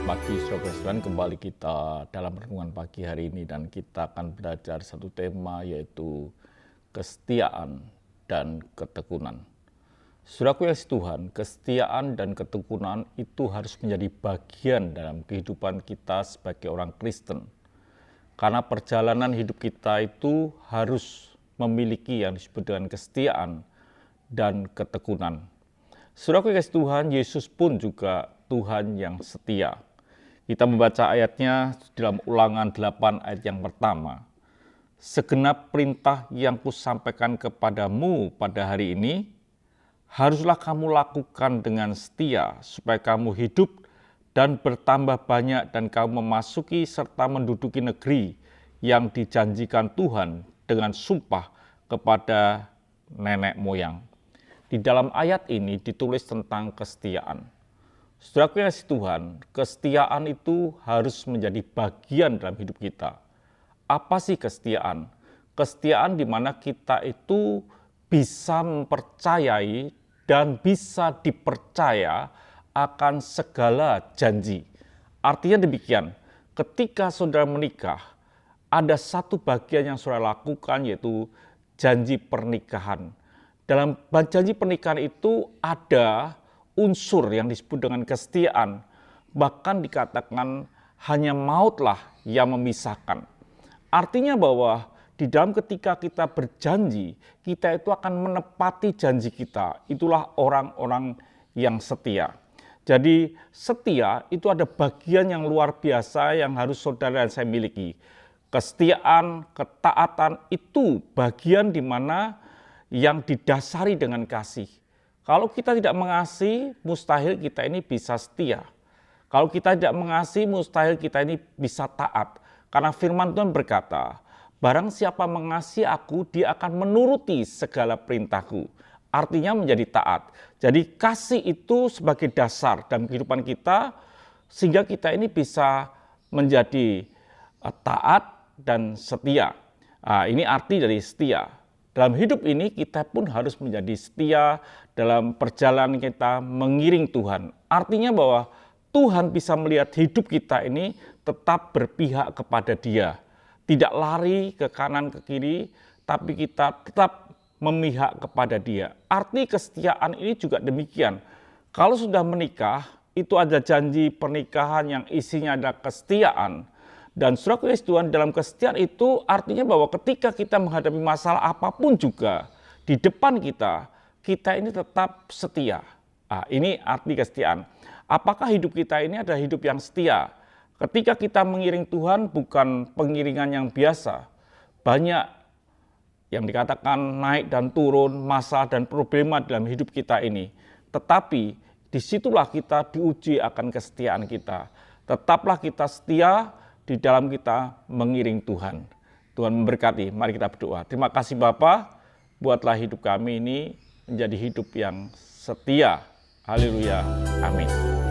Pagi Saudara Tuhan, kembali kita dalam renungan pagi hari ini dan kita akan belajar satu tema yaitu kesetiaan dan ketekunan. Saudaraku yang Tuhan, kesetiaan dan ketekunan itu harus menjadi bagian dalam kehidupan kita sebagai orang Kristen. Karena perjalanan hidup kita itu harus memiliki yang disebut dengan kesetiaan dan ketekunan. Saudaraku yang Tuhan, Yesus pun juga Tuhan yang setia. Kita membaca ayatnya dalam Ulangan 8 ayat yang pertama. Segenap perintah yang kusampaikan kepadamu pada hari ini, haruslah kamu lakukan dengan setia, supaya kamu hidup dan bertambah banyak dan kamu memasuki serta menduduki negeri yang dijanjikan Tuhan dengan sumpah kepada nenek moyang. Di dalam ayat ini ditulis tentang kesetiaan. Saudaraku yang kasih Tuhan, kesetiaan itu harus menjadi bagian dalam hidup kita. Apa sih kesetiaan? Kesetiaan di mana kita itu bisa mempercayai dan bisa dipercaya akan segala janji. Artinya demikian, ketika saudara menikah, ada satu bagian yang saudara lakukan yaitu janji pernikahan. Dalam janji pernikahan itu ada unsur yang disebut dengan kesetiaan, bahkan dikatakan hanya mautlah yang memisahkan. Artinya bahwa di dalam ketika kita berjanji, kita itu akan menepati janji kita. Itulah orang-orang yang setia. Jadi setia itu ada bagian yang luar biasa yang harus saudara dan saya miliki. Kesetiaan, ketaatan itu bagian di mana yang didasari dengan kasih. Kalau kita tidak mengasihi, mustahil kita ini bisa setia. Kalau kita tidak mengasihi, mustahil kita ini bisa taat. Karena firman Tuhan berkata, barang siapa mengasihi aku, dia akan menuruti segala perintahku. Artinya menjadi taat. Jadi kasih itu sebagai dasar dalam kehidupan kita, sehingga kita ini bisa menjadi taat dan setia. Ini arti dari setia. Dalam hidup ini kita pun harus menjadi setia dalam perjalanan kita mengiring Tuhan. Artinya bahwa Tuhan bisa melihat hidup kita ini tetap berpihak kepada Dia. Tidak lari ke kanan ke kiri, tapi kita tetap memihak kepada Dia. Arti kesetiaan ini juga demikian. Kalau sudah menikah, itu ada janji pernikahan yang isinya ada kesetiaan. Dan saudaraku Yesus Tuhan, dalam kesetiaan itu artinya bahwa ketika kita menghadapi masalah apapun juga di depan kita, kita ini tetap setia. Ini arti kesetiaan. Apakah hidup kita ini adalah hidup yang setia? Ketika kita mengiring Tuhan bukan pengiringan yang biasa. Banyak yang dikatakan naik dan turun, masalah dan problema dalam hidup kita ini. Tetapi disitulah kita diuji akan kesetiaan kita. Tetaplah kita setia di dalam kita mengiring Tuhan. Tuhan memberkati, mari kita berdoa. Terima kasih Bapa, buatlah hidup kami ini menjadi hidup yang setia. Haleluya, amin.